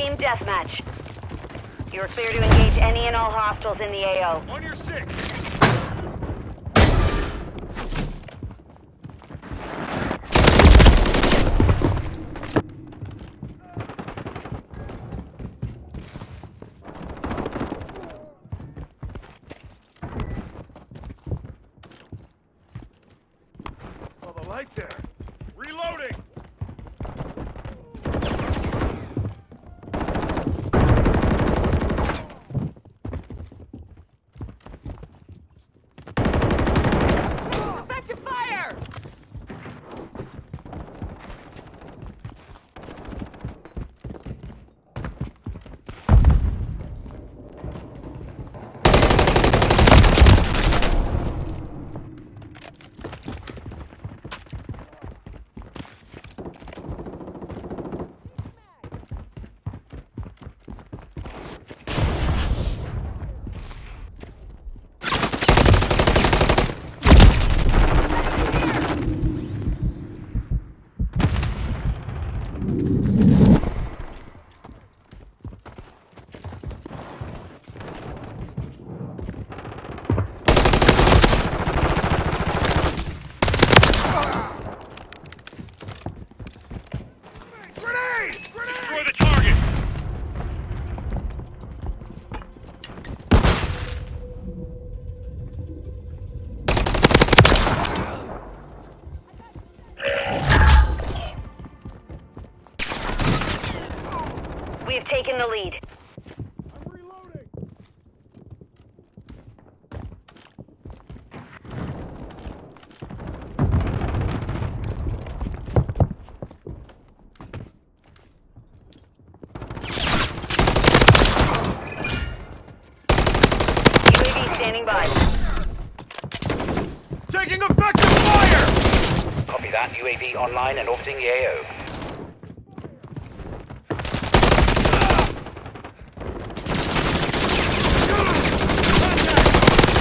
Team deathmatch. You are clear to engage any and all hostiles in the AO. On your six! Saw the light there. Reloading! Effective fire! Destroy the target! We have taken the lead. I'm reloading! UAV standing by. Taking effective fire! Copy that. UAV online and orbiting the AO.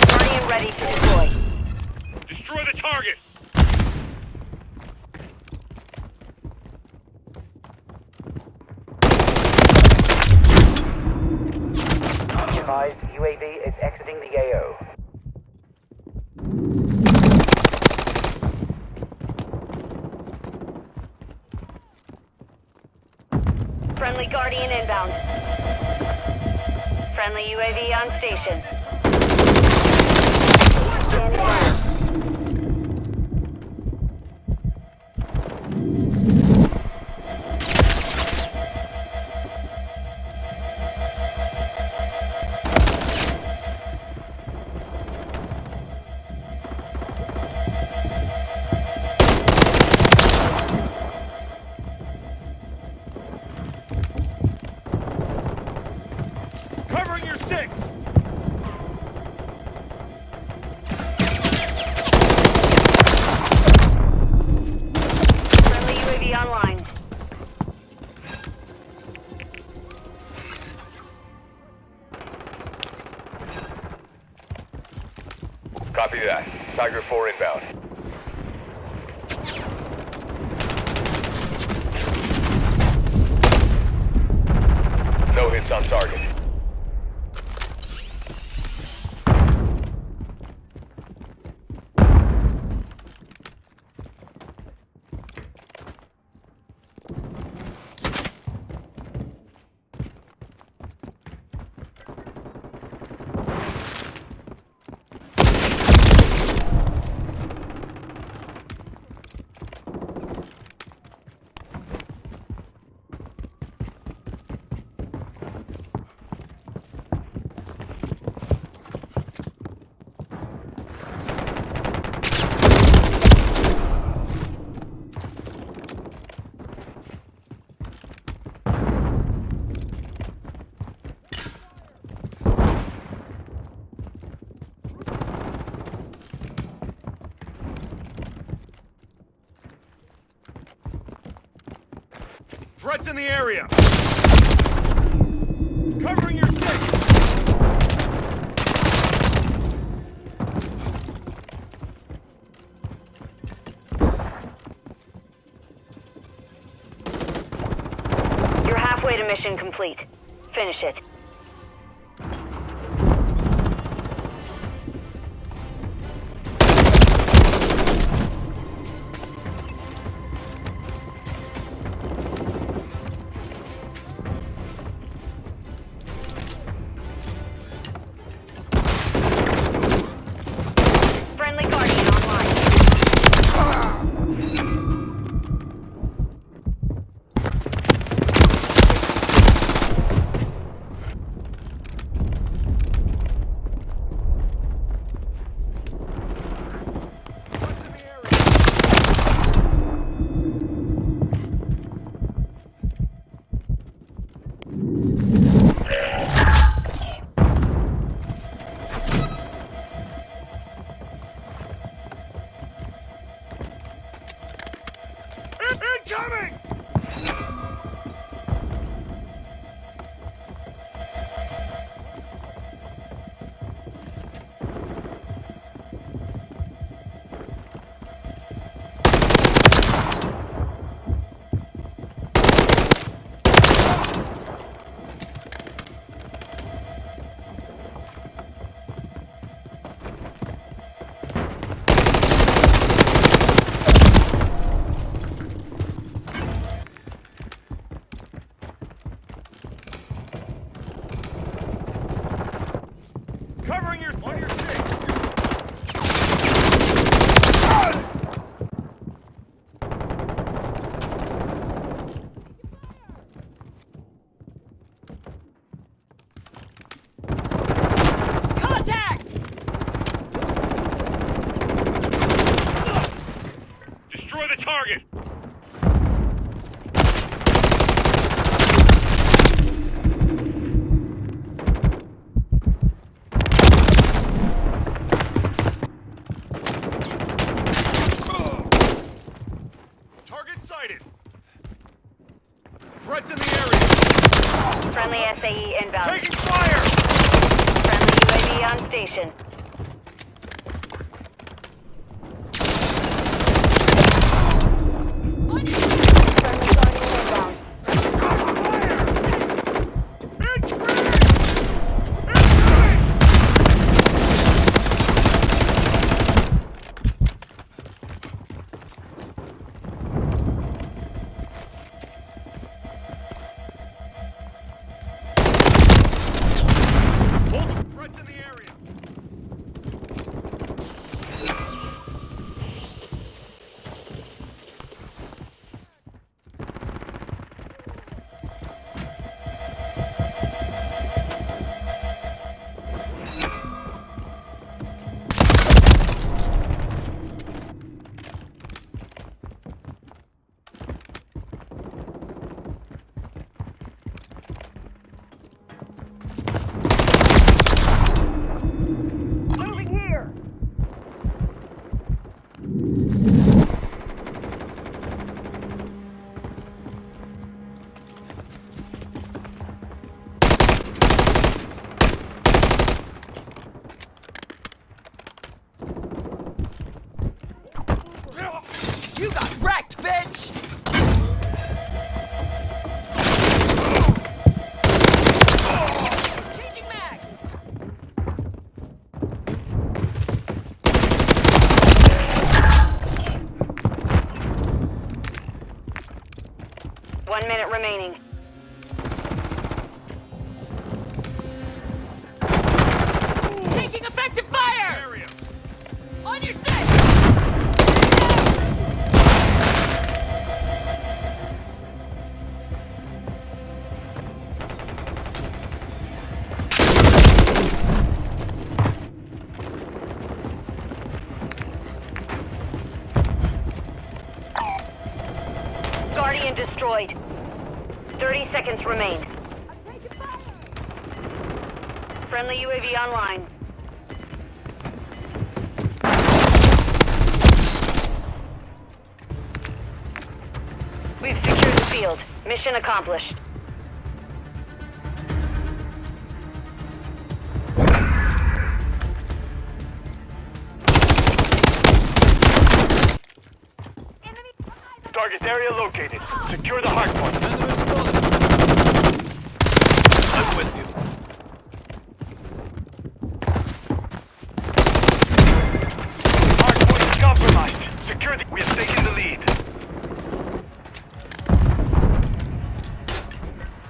Guardian ready to deploy. Destroy the target! Advised, UAV is exiting the AO. Friendly Guardian inbound. Friendly UAV on station. Standing by. Covering your six! Friendly UAV online. Copy that. Tiger 4 inbound. No hits on target. Threats in the area! Covering your six! You're halfway to mission complete. Finish it. Friendly Guardian online. Incoming! Covering your on your six. Contact! Destroy the target. Target sighted. Threats in the area. Friendly SAE inbound. Taking fire. Friendly UAV on station. Friendly Guardian inbound. Threats in the area. Moving here. You got wrecked, bitch! Changing mags! 1 minute remaining. Taking effective fire! Area. On your six! Guardian destroyed. 30 seconds remain. Friendly UAV online. We've secured the field. Mission accomplished. Target area located. Secure the hard point. with you. Hardpoint is compromised. Secure the... We have taken the lead.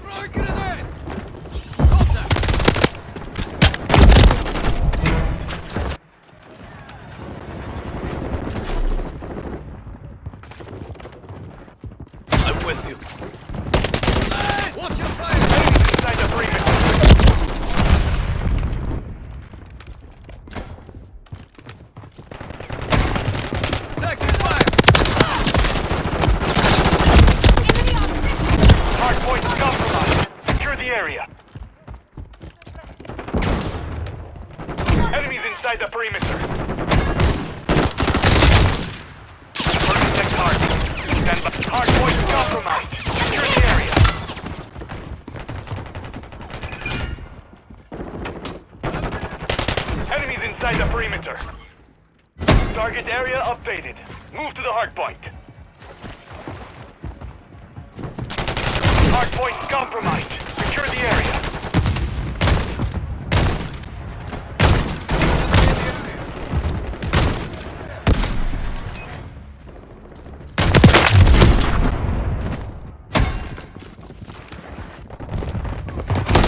Throwing grenade! Contact! I'm with you. Watch your fire! Enemies inside the perimeter. Taking fire! Hardpoint is compromised. Secure the area. Enemies inside the perimeter. Confirming next hardpoint. Stand by. Hardpoint is compromised. Secure the area. Enemies inside the perimeter. Target area updated. Move to the hardpoint. Hardpoint is compromised. Secure the area.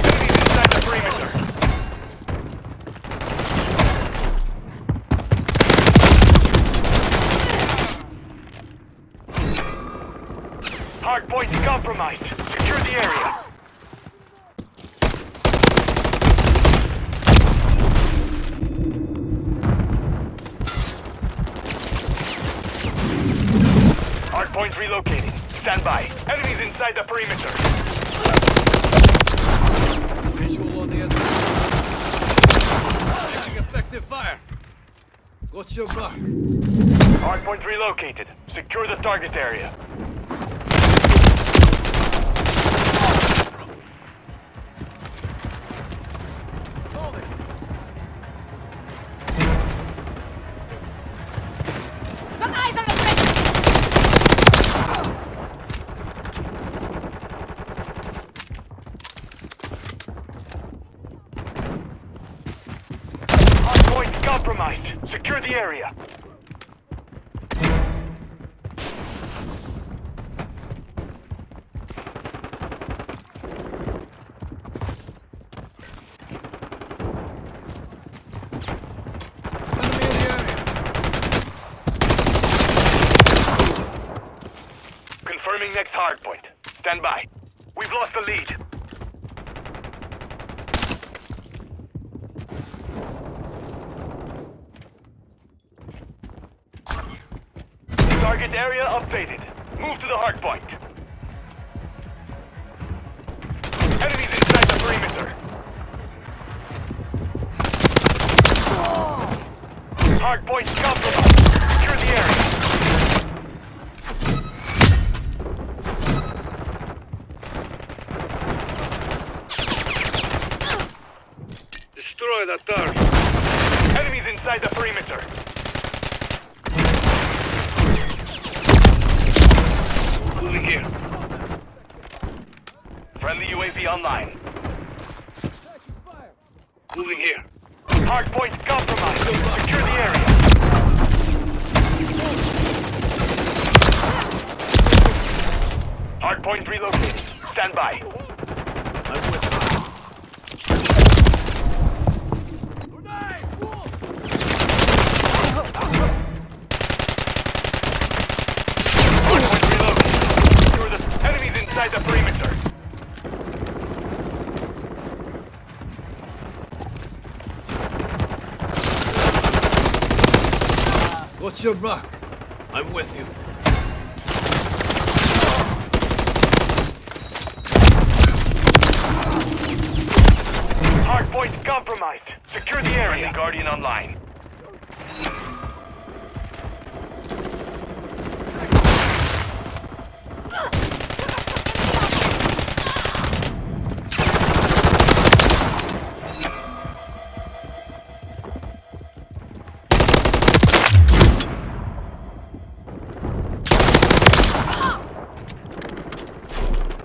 Enemies inside the perimeter. Hardpoint is compromised. Secure the area. Hardpoint relocating. Stand by. Enemies inside the perimeter. Visual on the enemy. Taking effective fire. Got your back. Hardpoint relocated. Secure the target area. Got eyes on the bridge! Hardpoint compromised. Secure the area. Enemy in the area. Confirming next hardpoint. Stand by. We've lost the lead. Target area updated. Move to the hardpoint. Enemies inside the perimeter. Hardpoint compromised. Secure the area. Destroy that target. Enemies inside the perimeter. Moving here. Friendly UAV online. Moving here. Hardpoint compromised. Secure the area. Hardpoint relocated. Stand by. Hardpoint relocated. Secure the enemies inside the perimeter. Got your back. I'm with you. Hardpoint compromised. Secure the area. Friendly Guardian online.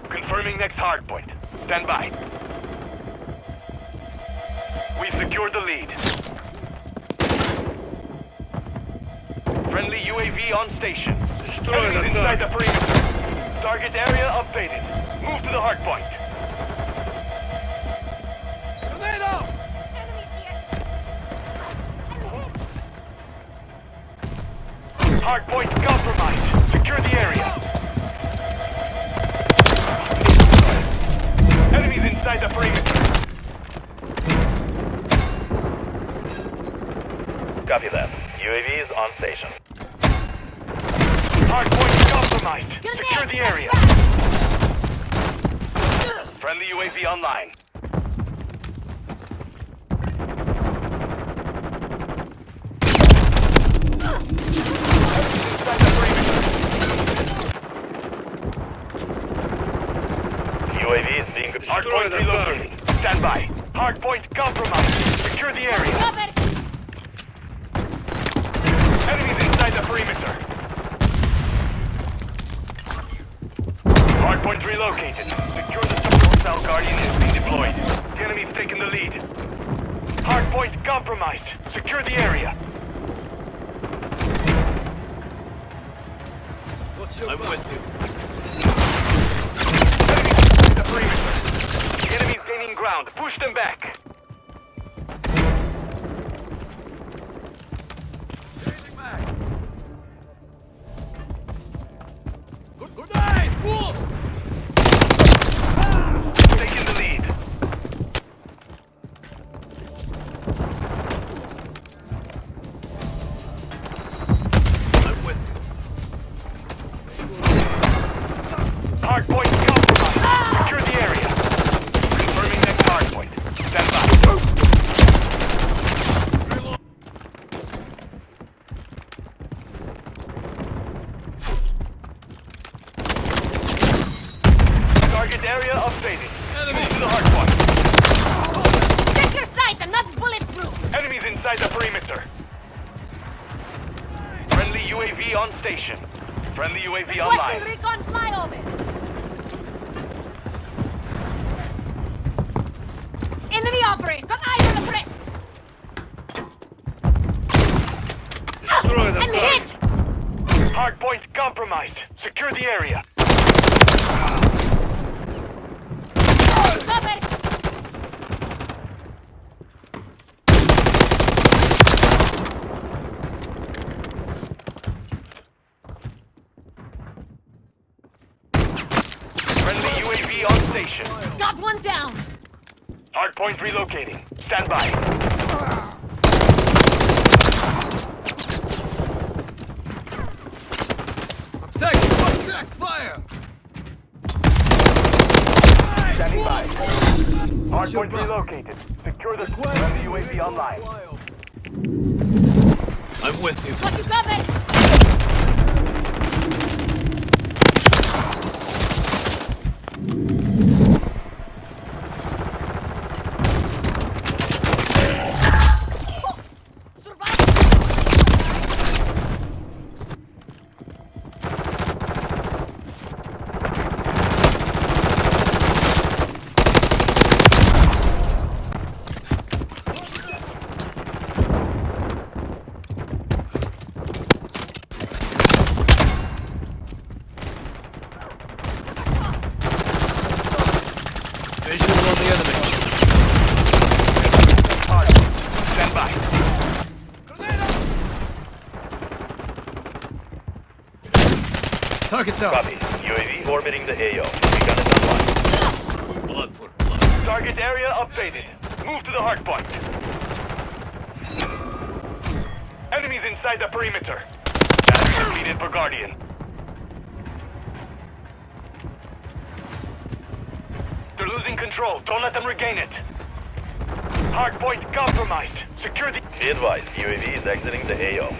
Confirming next hardpoint. Stand by. We've secured the lead. Friendly UAV on station. Enemies inside the perimeter. Target area updated. Move to the hard point. Grenade out! Hard point compromised. Secure the area. Enemies inside the perimeter. Copy that. UAV is on station. Hard point compromised. Secure the area. Friendly UAV online. Inside the perimeter. UAV is being hard point relocating. Stand by. Hard point compromised. Secure the area. Cover! Enemies inside the perimeter. Hardpoint relocated. Secure the support cell. Guardian is being deployed. The enemy's taking the lead. Hardpoint compromised. Secure the area. What's your plan? Enemies inside the perimeter. The enemy's gaining ground. Push them back. Changing back. Good night! Move! Taking the lead. I'm with you. Hardpoint compromised. Secure the area. Confirming next hardpoint. Stand by. Reload. Target area updated. Enemy. Move to the hardpoint. Check your sights, I'm not bulletproof! Enemies inside the perimeter. Friendly UAV on station. Friendly UAV Requesting online. recon flyover! Enemy operator! Got eyes on the threat! Destroy the I'm hit! Hardpoint compromised. Secure the area. Cover! Friendly UAV on station. Got one down! Hardpoint relocating. Stand by. Attack fire! Standing by. Hardpoint relocated. Secure the friendly UAV online. I'm with you. Got you covered! Survive! Visual on the enemy. Hard. Stand by. Target down. Copy. UAV orbiting the AO. Gun is online. Blood for blood. Target area updated. Move to the hardpoint. Enemies inside the perimeter. Battery depleted for Guardian. They're losing control. Don't let them regain it. Hardpoint compromised. Secure the... Be advised, UAV is exiting the AO.